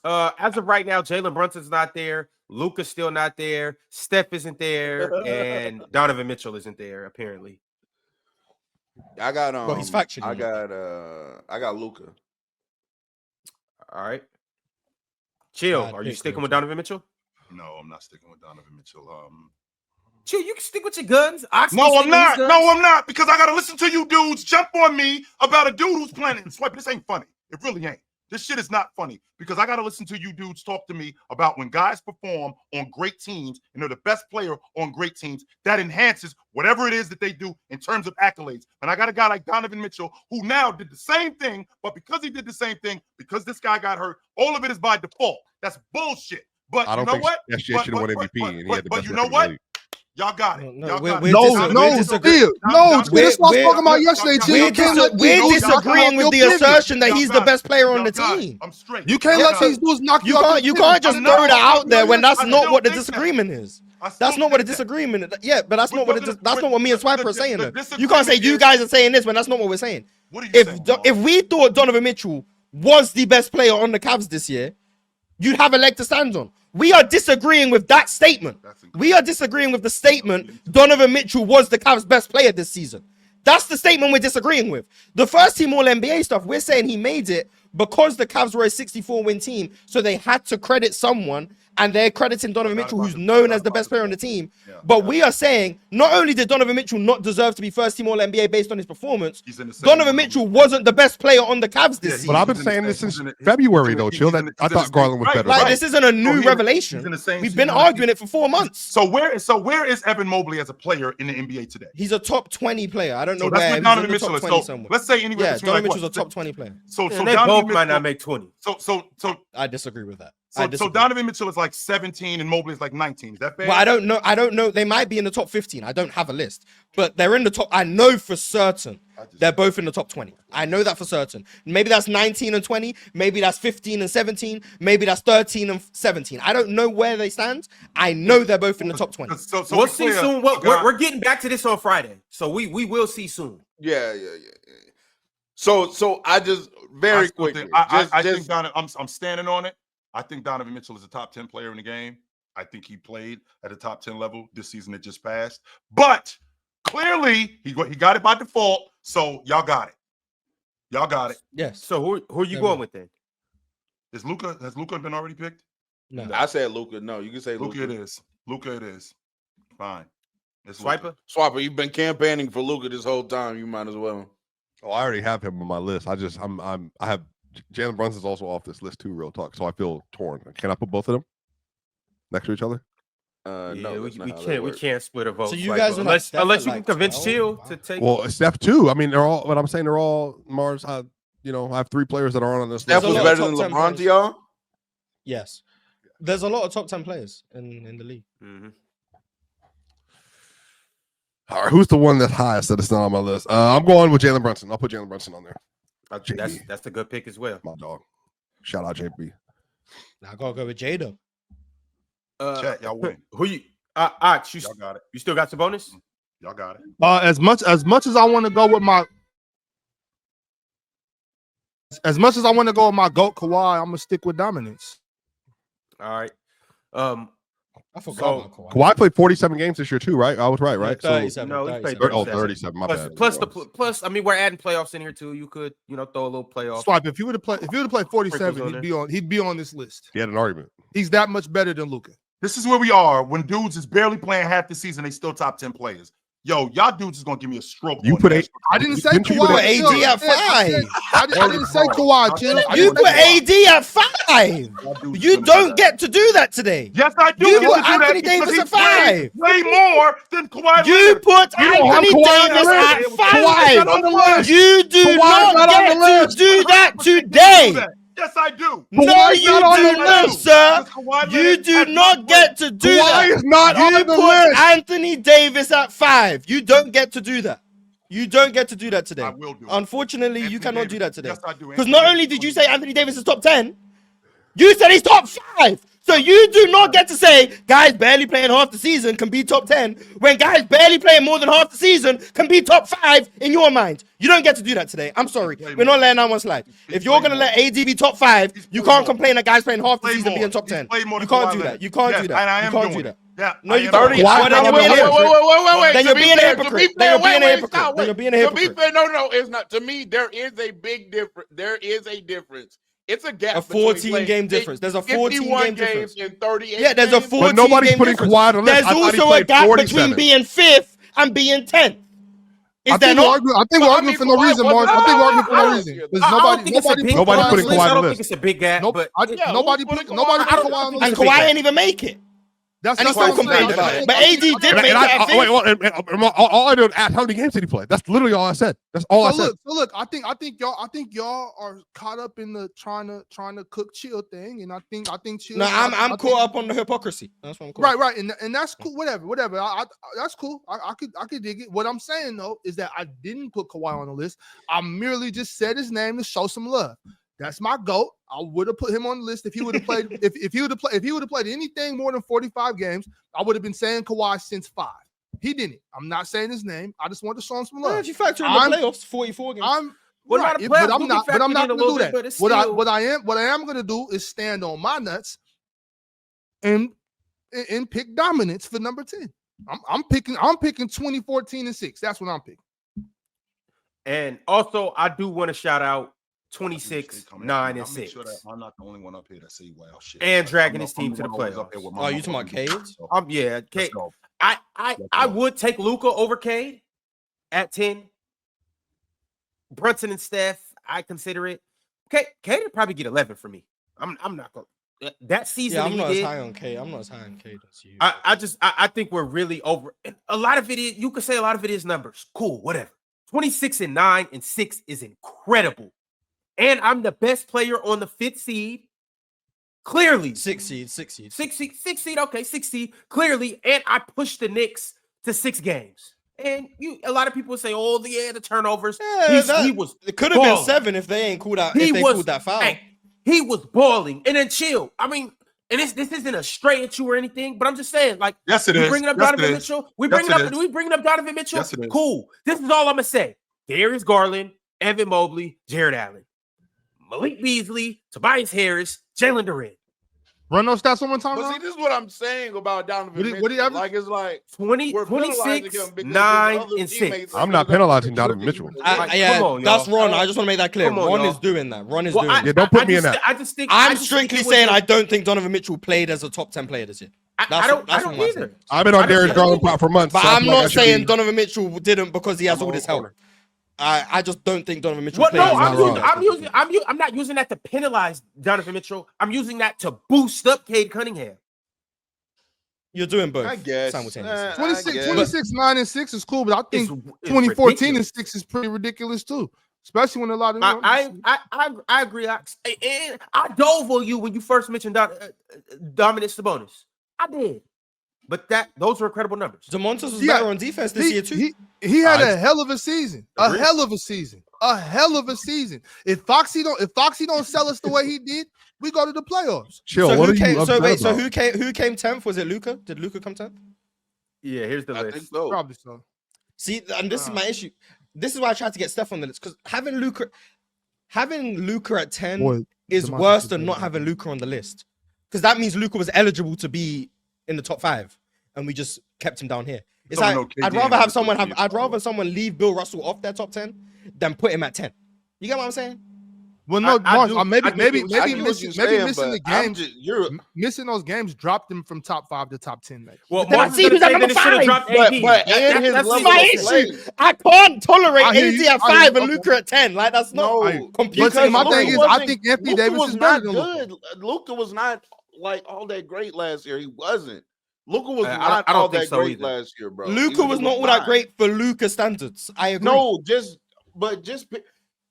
As of right now, Jalen Brunson's not there. Luka's still not there. Steph isn't there, and Donovan Mitchell isn't there apparently. I got Well, he's factually. I got Luka. All right. Chill. Are you sticking with Donovan Mitchell? No, I'm not sticking with Donovan Mitchell. Chill. You can stick with your guns. No, I'm not. No, I'm not, because I gotta listen to you dudes jump on me about a dude who's planning and swipe. This ain't funny. It really ain't. This shit is not funny, because I got to listen to you dudes talk to me about when guys perform on great teams and they're the best player on great teams, that enhances whatever it is that they do in terms of accolades. And I got a guy like Donovan Mitchell who now did the same thing, but because he did the same thing, because this guy got hurt, all of it is by default. That's bullshit. But you know what? SGA should have won MVP. But you know what? Y'all got it. No, we're disagreeing with the assertion that he's the best player on the team. I'm straight. You can't let these dudes knock you out. You can't just throw that out there when that's not what the disagreement is. That's not what the disagreement is. Yeah, but that's not what me and Swiper are saying. You can't say you guys are saying this when that's not what we're saying. If we thought Donovan Mitchell was the best player on the Cavs this year, you'd have a leg to stand on. We are disagreeing with that statement. We are disagreeing with the statement Donovan Mitchell was the Cavs' best player this season. That's the statement we're disagreeing with. The first team All-NBA stuff, we're saying he made it because the Cavs were a 64-win team, so they had to credit someone, and they're crediting Donovan Mitchell, who's known as the best player on the team. But we are saying not only did Donovan Mitchell not deserve to be first team All-NBA based on his performance, Donovan Mitchell wasn't the best player on the Cavs this season. But I've been saying this since February, though, Chill. I thought Garland was better. Like, this isn't a new revelation. We've been arguing it for 4 months. So where is Evan Mobley as a player in the NBA today? He's a top 20 player. I don't know where. He's Donovan Mitchell is. So let's say anywhere. Yeah, Donovan Mitchell's a top 20 player. So they both might not make 20. So I disagree with that. So Donovan Mitchell is like 17 and Mobley is like 19. Is that fair? Well, I don't know. They might be in the top 15. I don't have a list, but they're in the top. I know for certain they're both in the top 20. I know that for certain. Maybe that's 19 and 20. Maybe that's 15 and 17. Maybe that's 13 and 17. I don't know where they stand. I know they're both in the top 20. So we'll see soon. We're getting back to this on Friday, so we will see soon. Yeah. So I just very quickly. I think Donovan. I'm standing on it. I think Donovan Mitchell is a top 10 player in the game. I think he played at a top 10 level this season that just passed. But clearly, he got it by default. So y'all got it. Yes. So who are you going with then? Has Luka been already picked? No. I said Luka. No, you can say Luka. Luka it is. Fine. It's Swiper, you've been campaigning for Luka this whole time. You might as well. Oh, I already have him on my list. I have Jalen Brunson's also off this list too, real talk. So I feel torn. Can I put both of them next to each other? No, we can't split a vote. So you guys unless you can convince Chill to take. Well, Steph too. I mean, they're all. What I'm saying, they're all Mars. I have 3 players that are on this list. Steph was better than LeBron to y'all. Yes, there's a lot of top 10 players in the league. Mm-hmm. All right, who's the one that's highest that is not on my list? I'm going with Jalen Brunson. I'll put Jalen Brunson on there. That's a good pick as well. My dog. Shout out JP. Now I gotta go with Jada. Chat, y'all win. Who you? Y'all got it. You still got your bonus? Y'all got it. As much as I want to go with my GOAT Kawhi, I'm gonna stick with dominance. All right. I forgot about Kawhi. Kawhi played 47 games this year too, right? I was right? 37. No, he played 37. My bad. Plus, I mean, we're adding playoffs in here too. You could, throw a little playoff. Swipe. If you would have played 47, he'd be on this list. He had an argument. He's that much better than Luka. This is where we are when dudes is barely playing half the season. They still top 10 players. Yo, y'all dudes is gonna give me a stroke. You put I didn't say Kawhi. AD at 5. I didn't say Kawhi, Chill. You put AD at 5. You don't get to do that today. Yes, I do. You put Anthony Davis at 5. Way more than Kawhi. You put Anthony Davis at 5. You do not get to do that today. Yes, I do. No, you do not, sir. You do not get to do that. Kawhi is not on the list. Anthony Davis at 5. You don't get to do that. You don't get to do that today. I will do it. Unfortunately, you cannot do that today. Yes, I do. Because not only did you say Anthony Davis is top 10, you said he's top 5. So you do not get to say guys barely playing half the season can be top 10 when guys barely playing more than half the season can be top 5 in your mind. You don't get to do that today. I'm sorry. We're not letting that one slide. If you're going to let AD be top 5, you can't complain that guys playing half the season being top 10. You can't do that. You can't do that. You can't do that. Yeah. No, you don't. Then you're being a hypocrite. Wait. Then you're being a hypocrite. Then you're being a hypocrite. Then you're being a hypocrite. To be fair, no, it's not. To me, there is a big difference. There is a difference. It's a gap. A 14-game difference. There's a 14-game difference. In 38 yeah, there's a 14-game difference. But nobody's putting Kawhi on the list. There's also a gap between being 5th and being 10th. I think we're arguing for no reason, Mark. I think we're arguing for no reason. Nobody's putting Kawhi on the list. I don't think it's a big gap. Nobody put Kawhi on the list. And Kawhi ain't even make it. And he still complained about it. But AD did make it. All I did was ask how many games did he play. That's literally all I said. That's all I said. So look, I think y'all are caught up in the trying to cook chill thing, and I think chill. No, I'm caught up on the hypocrisy. That's what I'm caught. Right, and that's cool. Whatever. That's cool. I could dig it. What I'm saying though is that I didn't put Kawhi on the list. I merely just said his name to show some love. That's my GOAT. I would have put him on the list if he would have played. if he would have played anything more than 45 games, I would have been saying Kawhi since 5. He didn't. I'm not saying his name. I just wanted to show him some love. If you factor in the playoffs, 44 games. I'm not going to do that. What I am going to do is stand on my nuts and pick dominance for number 10. I'm picking 2014 and 6. That's what I'm picking. And also, I do want to shout out 26, 9, and 6. Sure I'm not the only one up here that say wow shit. And dragging his team to the playoffs. Oh, you talking about Cade? Yeah, Cade. I would take Luka over Cade at 10. Brunson and Steph, I consider it. Cade would probably get 11 for me. I'm not going to. That season, yeah, I'm not as high on Cade. I'm not as high on Cade as you. I think we're really over. A lot of it is, you could say a lot of it is numbers. Cool, whatever. 26 and 9 and 6 is incredible. And I'm the best player on the 5th seed. Clearly. 6 seed. Okay, 6 seed. Clearly. And I pushed the Knicks to 6 games. And a lot of people say, oh, yeah, the turnovers. Yeah, he was. It could have been 7 if they ain't called out. Called that foul. Hey, he was balling. And then chill. I mean, and this isn't a stray at you or anything, but I'm just saying, like, yes, it is. Bringing up Donovan Mitchell. We bringing up Donovan Mitchell. Yes, it is. Cool. This is all I'm gonna say. Darius Garland, Evan Mobley, Jared Allen, Malik Beasley, Tobias Harris, Jalen Durant. Run those stats one more time. But see, this is what I'm saying about Donovan Mitchell. What do you have? Like, it's like 26, 9, and 6. I'm not penalizing Donovan Mitchell. Come on, that's Ron. I just want to make that clear. Ron is doing that. Ron is doing that. Yeah, don't put me in that. I'm strictly saying I don't think Donovan Mitchell played as a top 10 player this year. I don't either. I've been on Darius Garland for months. But I'm not saying Donovan Mitchell didn't because he has all this help. I just don't think Donovan Mitchell played. I'm not using that to penalize Donovan Mitchell. I'm using that to boost up Cade Cunningham. You're doing both. I guess. Simultaneously. 26, 9, and 6 is cool, but I think 2014 and 6 is pretty ridiculous too. Especially when a lot of I agree. I dove on you when you first mentioned Dominant Sabonis. I did. But those were incredible numbers. DeMontis was better on defense this year too. He had a hell of a season. A hell of a season. If Foxy don't sell us the way he did, we go to the playoffs. Chill. So who came 10th? Was it Luka? Did Luka come 10th? Yeah, here's the list. I think so. Probably so. See, and this is my issue. This is why I tried to get Steph on the list, because having Luka at 10 is worse than not having Luka on the list. Because that means Luka was eligible to be in the top 5, and we just kept him down here. It's like I'd rather someone leave Bill Russell off their top 10 than put him at 10. You get what I'm saying? Well, no, maybe missing the games. Missing those games dropped him from top 5 to top 10. Maybe. Well, Mark said at number 5. That's my issue. I can't tolerate AD at 5 and Luka at 10. Like, that's not computing. My thing is, I think Anthony Davis is better than Luka. Luka was not like all that great last year. He wasn't. Luka was not all that great last year, bro. Luka was not all that great for Luka standards. I agree. No,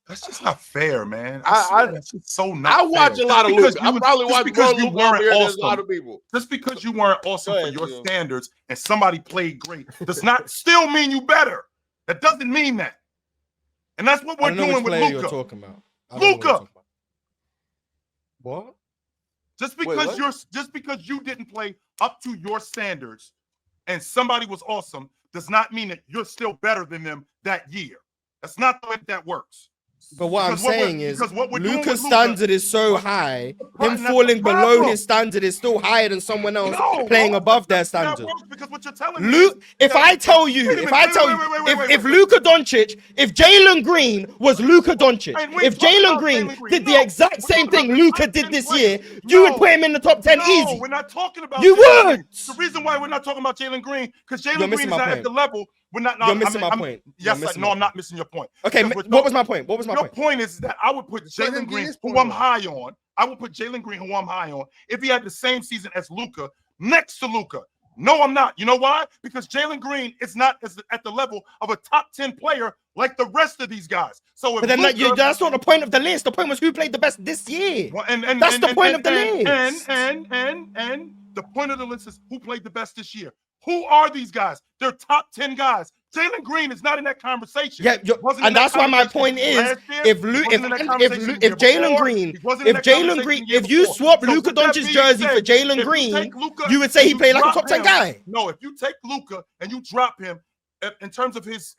That's just not fair, man. That's just so not I watch fair. a lot of Luka. I probably watch more Luka over here than a lot of people. Just because you weren't awesome for your standards and somebody played great does not still mean you better. That doesn't mean that. And that's what we're doing with Luka. You're talking about Luka. What? Just because you didn't play up to your standards and somebody was awesome does not mean that you're still better than them that year. That's not the way that works. But what I'm saying is, Luka's standard is so high, him falling below his standard is still higher than someone else playing above their standard. Because what you're telling me, if Luka Doncic, if Jalen Green was Luka Doncic, if Jalen Green did the exact same thing Luka did this year, you would put him in the top 10 easy. We're not talking about. You would. The reason why we're not talking about Jalen Green because Jalen Green is not at the level. We're not. You're missing my point. Yes, I'm not missing your point. Okay, what was my point? Your point is that I would put Jalen Green, who I'm high on. I would put Jalen Green, who I'm high on, if he had the same season as Luka, next to Luka. No, I'm not. You know why? Because Jalen Green is not at the level of a top 10 player like the rest of these guys. So, but then that's not the point of the list. The point was who played the best this year. Well, that's the point of the list. And the point of the list is who played the best this year. Who are these guys? They're top 10 guys. Jalen Green is not in that conversation. Yeah, and that's why my point is, if Jalen Green, if you swap Luka Doncic's jersey for Jalen Green, you would say he played like a top 10 guy. No, if you take Luka and you drop him in terms of his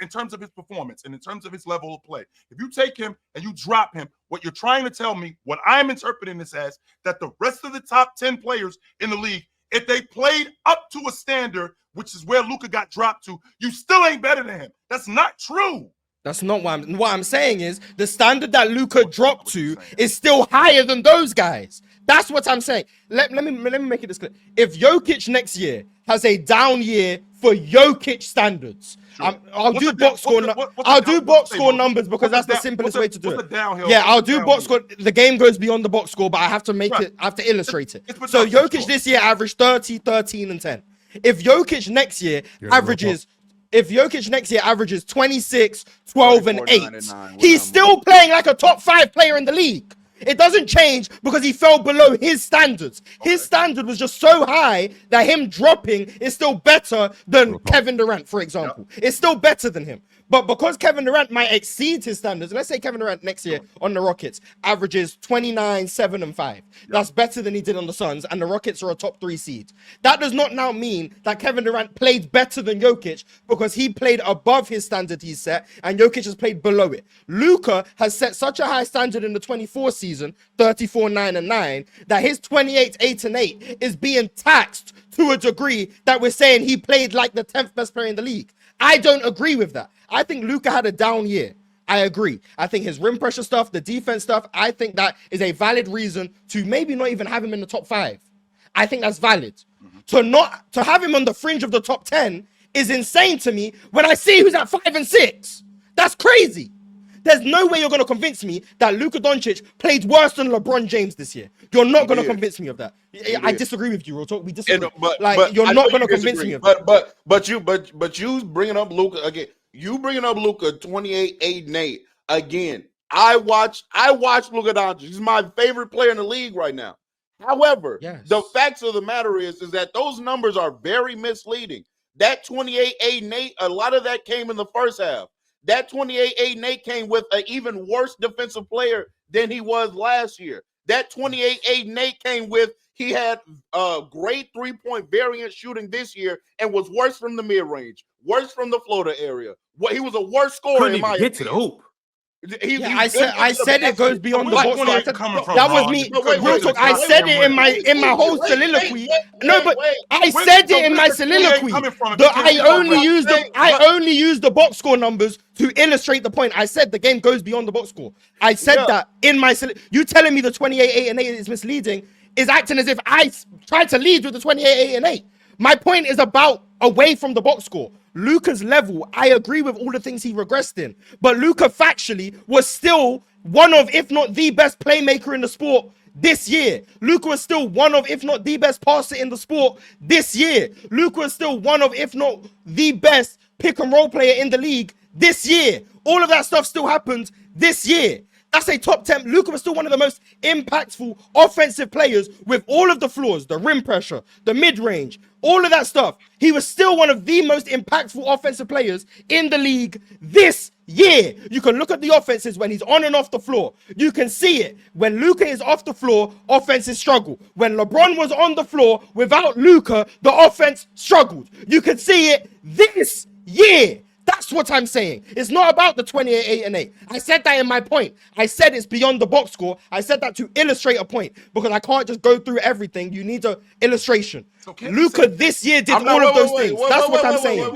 performance and in terms of his level of play, if you take him and you drop him, what you're trying to tell me, what I'm interpreting this as, that the rest of the top 10 players in the league, if they played up to a standard, which is where Luka got dropped to, you still ain't better than him. That's not true. That's not what I'm saying is the standard that Luka dropped to is still higher than those guys. That's what I'm saying. Let me make it this clear. If Jokic next year has a down year for Jokic standards, sure. I'll do box score numbers because that's the simplest way to do it. Yeah, I'll do box score. The game goes beyond the box score, but I have to make it. I have to illustrate it. So Jokic this year averaged 30, 13, and 10. If Jokic next year averages 26, 12, and 8, he's still playing like a top 5 player in the league. It doesn't change because he fell below his standards. His standard was just so high that him dropping is still better than Kevin Durant, for example. It's still better than him. But because Kevin Durant might exceed his standards, let's say Kevin Durant next year on the Rockets averages 29, 7, and 5. That's better than he did on the Suns, and the Rockets are a top 3 seed. That does not now mean that Kevin Durant played better than Jokic because he played above his standard he set, and Jokic has played below it. Luka has set such a high standard in the 24 season, 34, 9, and 9, that his 28, 8, and 8 is being taxed to a degree that we're saying he played like the 10th best player in the league. I don't agree with that. I think Luka had a down year. I agree. I think his rim pressure stuff, the defense stuff, I think that is a valid reason to maybe not even have him in the top 5. I think that's valid. To have him on the fringe of the top 10 is insane to me when I see who's at 5 and 6. That's crazy. There's no way you're going to convince me that Luka Doncic played worse than LeBron James this year. You're not going to convince me of that. I disagree with you, real talk. We disagree. But you're not going to convince me of that. But you bringing up Luka again. You bringing up Luka 28, 8, and 8 again. I watch Luka Doncic. He's my favorite player in the league right now. However, the facts of the matter is that those numbers are very misleading. That 28, 8, and 8, a lot of that came in the first half. That 28, 8, and 8 came with an even worse defensive player than he was last year. That 28, 8, and 8 came with he had great three-point variance shooting this year and was worse from the mid-range, worse from the floater area. He was a worse scorer in my opinion. Get to the hoop. I said it goes beyond the box. That was me. Real talk. I said it in my whole soliloquy. I said it in my soliloquy. I only use the box score numbers to illustrate the point. I said the game goes beyond the box score. I said that in my you telling me the 28, 8, and 8 is misleading is acting as if I tried to lead with the 28, 8, and 8. My point is about away from the box score. Luka's level, I agree with all the things he regressed in, but Luka factually was still one of, if not the best playmaker in the sport this year. Luka was still one of, if not the best passer in the sport this year. Luka was still one of, if not the best pick and roll player in the league this year. All of that stuff still happened this year. That's a top 10. Luka was still one of the most impactful offensive players with all of the flaws, the rim pressure, the mid-range, all of that stuff. He was still one of the most impactful offensive players in the league this year. You can look at the offenses when he's on and off the floor. You can see it. When Luka is off the floor, offenses struggle. When LeBron was on the floor without Luka, the offense struggled. You can see it this year. That's what I'm saying. It's not about the 28, 8, and 8. I said that in my point. I said it's beyond the box score. I said that to illustrate a point because I can't just go through everything. You need an illustration. Luka this year did all of those things. That's what I'm saying.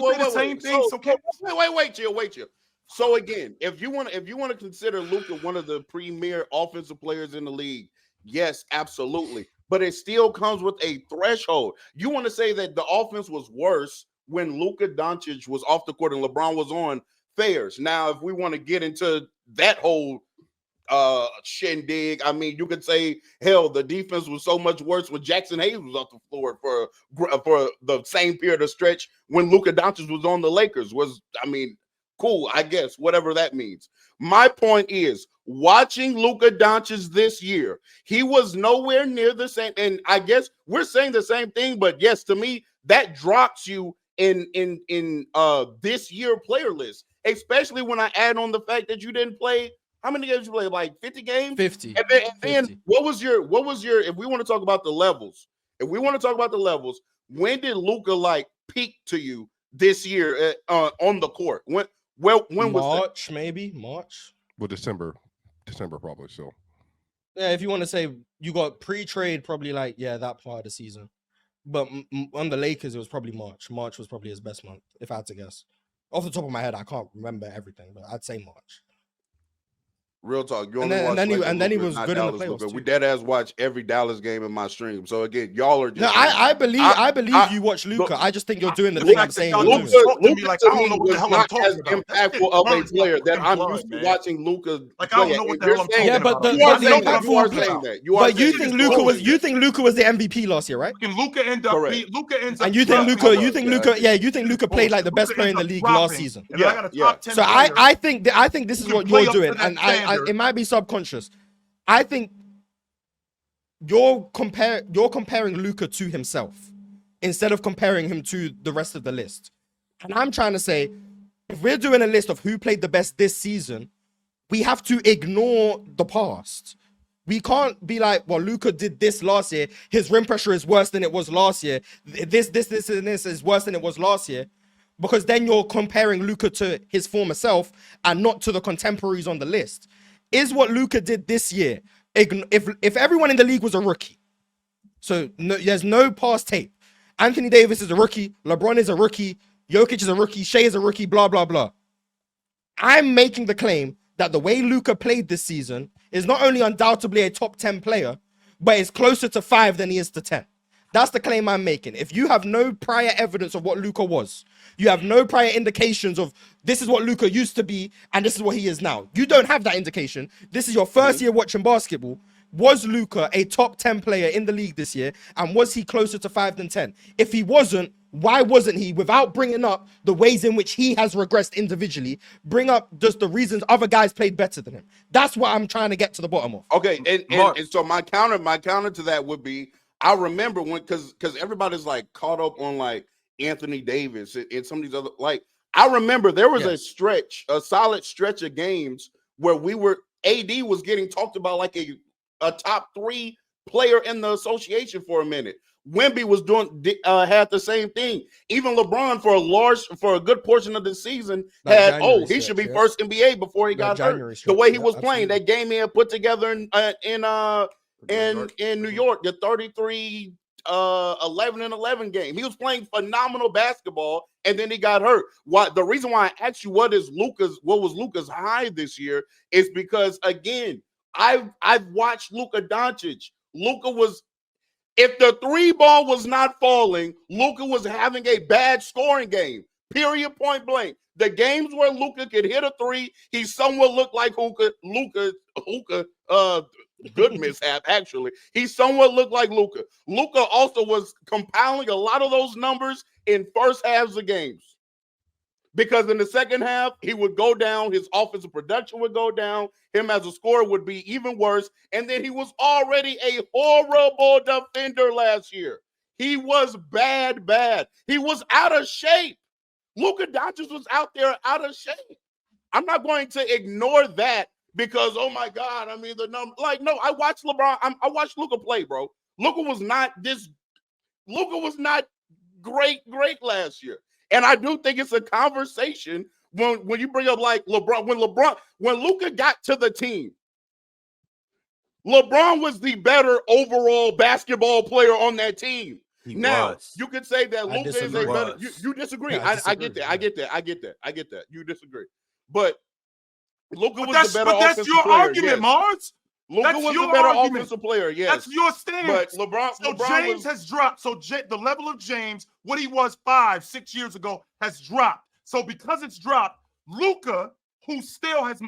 Wait, chill. So again, if you want to consider Luka one of the premier offensive players in the league, yes, absolutely. But it still comes with a threshold. You want to say that the offense was worse when Luka Doncic was off the court and LeBron was on, fairs. Now, if we want to get into that whole shindig, I mean, you could say, hell, the defense was so much worse when Jackson Hayes was off the floor for the same period of stretch when Luka Doncic was on the Lakers. Cool, I guess, whatever that means. My point is, watching Luka Doncic this year, he was nowhere near the same. And I guess we're saying the same thing, but yes, to me, that drops you in this year player list, especially when I add on the fact that you didn't play. How many games you played? Like 50 games? 50. And then what was your if we want to talk about the levels, when did Luka peak to you this year on the court? When was March, maybe March? Well, December probably. So yeah, if you want to say you got pre-trade, probably that part of the season. But on the Lakers, it was probably March. March was probably his best month, if I had to guess. Off the top of my head, I can't remember everything, but I'd say March. Real talk. And then he was good in the playoffs. We dead ass watch every Dallas game in my stream. So again, y'all are just. No, I believe you watch Luka. I just think you're doing the thing I'm saying. Luka was not as impactful of a player that I'm used to watching Luka. I don't know what the hell I'm talking about. You are saying that. But you think Luka was the MVP last year, right? Luka ends up. And you think Luka played like the best player in the league last season. Yeah. So I think this is what you're doing, and it might be subconscious. I think you're comparing Luka to himself instead of comparing him to the rest of the list. And I'm trying to say, if we're doing a list of who played the best this season, we have to ignore the past. We can't be like, well, Luka did this last year. His rim pressure is worse than it was last year. This is worse than it was last year. Because then you're comparing Luka to his former self and not to the contemporaries on the list. Is what Luka did this year, if everyone in the league was a rookie, so there's no past tape. Anthony Davis is a rookie, LeBron is a rookie, Jokic is a rookie, Shai is a rookie, blah, blah, blah. I'm making the claim that the way Luka played this season is not only undoubtedly a top 10 player, but is closer to 5 than he is to 10. That's the claim I'm making. If you have no prior evidence of what Luka was, you have no prior indications of this is what Luka used to be and this is what he is now. You don't have that indication. This is your first year watching basketball. Was Luka a top 10 player in the league this year? And was he closer to 5 than 10? If he wasn't, why wasn't he, without bringing up the ways in which he has regressed individually, bring up just the reasons other guys played better than him? That's what I'm trying to get to the bottom of. Okay, and so my counter to that would be, I remember when, because everybody's caught up on Anthony Davis and some of these other, I remember there was a solid stretch of games where AD was getting talked about like a top 3 player in the association for a minute. Wemby was had the same thing. Even LeBron for a good portion of the season he should be first NBA before he got hurt. The way he was playing, that game he had put together in New York, the 33 11-11 game. He was playing phenomenal basketball, and then he got hurt. The reason why I asked you what was Luka's high this year is because, again, I've watched Luka Doncic. Luka was, if the 3 ball was not falling, Luka was having a bad scoring game. Period, point blank. The games where Luka could hit a 3, he somewhat looked like Luka. Good mishap, actually. He somewhat looked like Luka. Luka also was compiling a lot of those numbers in first halves of games. because in the second half, he would go down, his offensive production would go down, him as a scorer would be even worse, and then he was already a horrible defender last year. He was bad. He was out of shape. Luka Doncic was out there out of shape. I'm not going to ignore that because, oh my God, I mean, the number, like, no, I watched LeBron, I watched Luka play, bro. Luka was not great last year. And I do think it's a conversation when you bring up like LeBron, when Luka got to the team, LeBron was the better overall basketball player on that team. You could say that Luka is a better. You disagree. Yeah, I get that. I get that. You disagree. But Luka was the better offensive player. That's your argument, Mars. Luka was the better offensive player. Yes, that's your stance. But LeBron James has dropped. So the level of James, what he was 5-6 years ago, has dropped. So because it's dropped, Luka, who has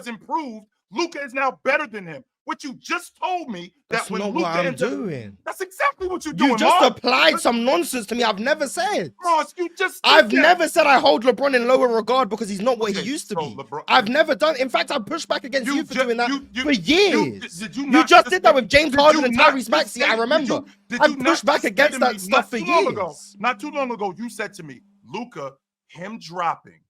improved, Luka is now better than him. What you just told me that's when not Luka what I'm doing. That's exactly what you're doing. You just Mars. applied some nonsense to me. I've never said. Mars, I've never said I hold LeBron in lower regard because he's not what he used to be. I've never done. In fact, I pushed back against you for doing that for years. You just did that with James Harden and Tyrese Maxey. I remember. I pushed back against that stuff for years. Not too long ago, you said to me, Luka, him dropping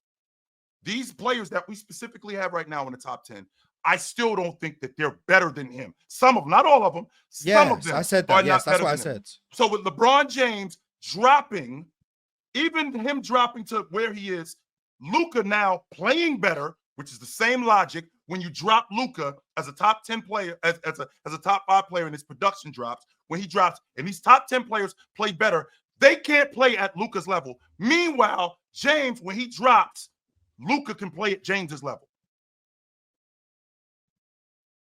these players that we specifically have right now in the top 10. I still don't think that they're better than him. Some of them, not all of them. Some of them. I said that. Yes, that's what I said. So with LeBron James dropping, even him dropping to where he is, Luka now playing better, which is the same logic. When you drop Luka as a top 10 player, as a top 5 player, and his production drops, when he drops, and these top 10 players play better, they can't play at Luka's level. Meanwhile, James, when he drops, Luka can play at James's level.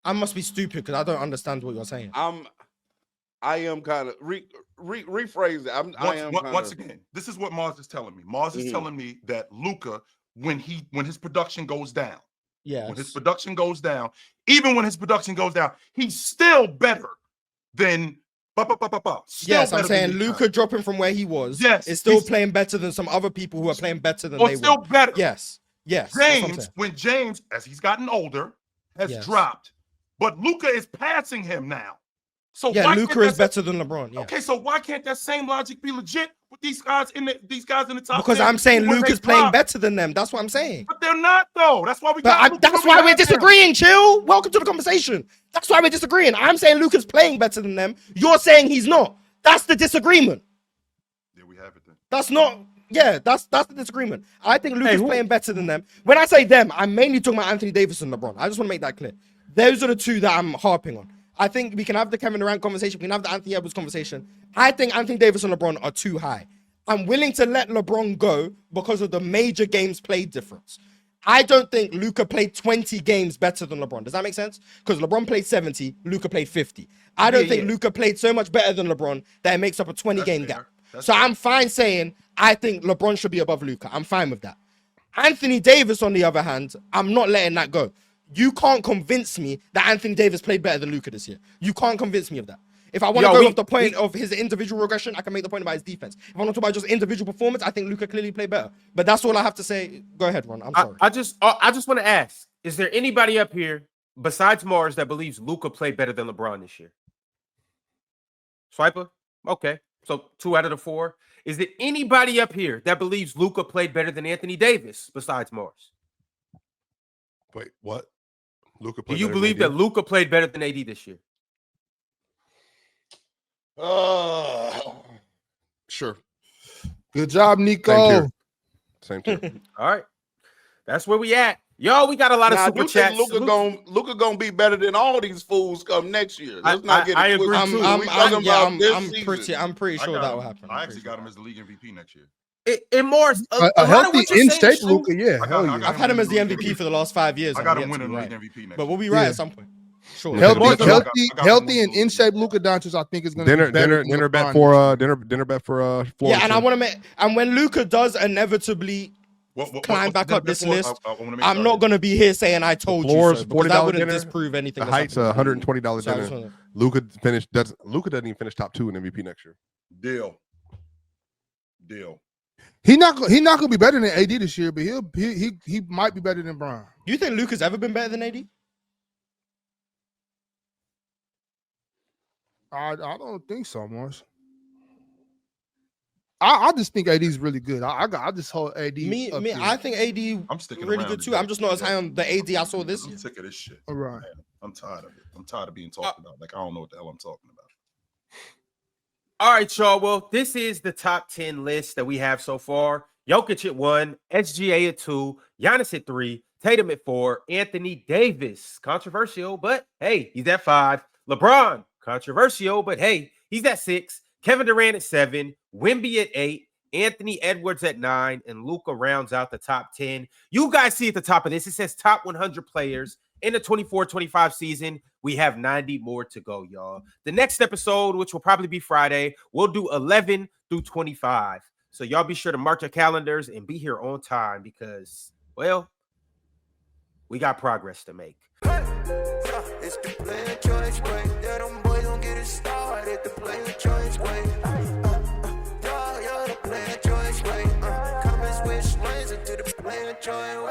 I must be stupid because I don't understand what you're saying. I am kind of rephrase it. Once again, this is what Mars is telling me. Mars is telling me that Luka, when his production goes down, when his production goes down, even when his production goes down, he's still better than. Yes, I'm saying Luka dropping from where he was. Yes, is still playing better than some other people who are playing better than they still were. Better. Yes. When James, as he's gotten older, has dropped. But Luka is passing him now. So Luka is better than LeBron. Yeah. Okay, so why can't that same logic be legit with these guys in the top? Because 10 I'm saying Luka's playing better than them. That's what I'm saying. But they're not though. That's why that's why we're disagreeing. Chill. Welcome to the conversation. That's why we're disagreeing. I'm saying Luka's playing better than them. You're saying he's not. That's the disagreement. Yeah, we have it then. That's not. Yeah, that's the disagreement. I think Luka's playing better than them. When I say them, I'm mainly talking about Anthony Davis and LeBron. I just want to make that clear. Those are the two that I'm harping on. I think we can have the Kevin Durant conversation. We can have the Anthony Edwards conversation. I think Anthony Davis and LeBron are too high. I'm willing to let LeBron go because of the major games played difference. I don't think Luka played 20 games better than LeBron. Does that make sense? Because LeBron played 70, Luka played 50. I don't think Luka played so much better than LeBron that it makes up a 20-game gap. So I'm fine saying I think LeBron should be above Luka. I'm fine with that. Anthony Davis, on the other hand, I'm not letting that go. You can't convince me that Anthony Davis played better than Luka this year. You can't convince me of that. If I want to go off the point of his individual regression, I can make the point about his defense. If I want to talk about just individual performance, I think Luka clearly played better. But that's all I have to say. Go ahead, Ron. I'm sorry. I just want to ask, is there anybody up here besides Mars that believes Luka played better than LeBron this year? Swiper? Okay. So 2 out of the 4. Is there anybody up here that believes Luka played better than Anthony Davis besides Mars? Wait, what? Luka played. Do you believe that Luka played better than AD this year? Sure. Good job, Nico. Same tier. All right. That's where we at. Yo, we got a lot of super chats. Luka gonna be better than all these fools come next year. Let's not get it. I agree too. I'm pretty sure that will happen. I actually got him as the league MVP next year. In Mars, a healthy in-state Luka, hell yeah. I've had him as the MVP for the last 5 years. I got him winning the league MVP next year. But we'll be right at some point. Sure. Healthy and in-shape Luka Doncic, I think is going to be better. Dinner bet for Florida. Yeah, and I want to make, and when Luka does inevitably climb back up this list, I'm not going to be here saying I told you so, because that wouldn't disprove anything. The Heights $120 dinner. Luka doesn't even finish top 2 in MVP next year. Deal. He not gonna be better than AD this year, but he might be better than Bron. Do you think Luka's ever been better than AD? I don't think so much. I just think AD is really good. I just hold AD. I think AD I'm sticking really around good too. today. I'm just not as high on the AD I saw this I'm year. sick of this shit. All right. Man, I'm tired of it. I'm tired of being talked about. Like I don't know what the hell I'm talking about. All right, y'all. Well, this is the top 10 list that we have so far. Jokic at 1, SGA at 2, Giannis at 3, Tatum at 4, Anthony Davis, controversial, but hey, he's at 5. LeBron, controversial, but hey, he's at 6. Kevin Durant at 7, Wemby at 8, Anthony Edwards at 9, and Luka rounds out the top 10. You guys see at the top of this, it says top 100 players in the 24-25 season. We have 90 more to go, y'all. The next episode, which will probably be Friday, we'll do 11 through 25. So y'all be sure to mark your calendars and be here on time because, well, we got progress to make. It's the player choice way. Yeah, them boys don't get it started. The player choice way. Yeah, the player choice way. Come and switch lanes into the player choice way.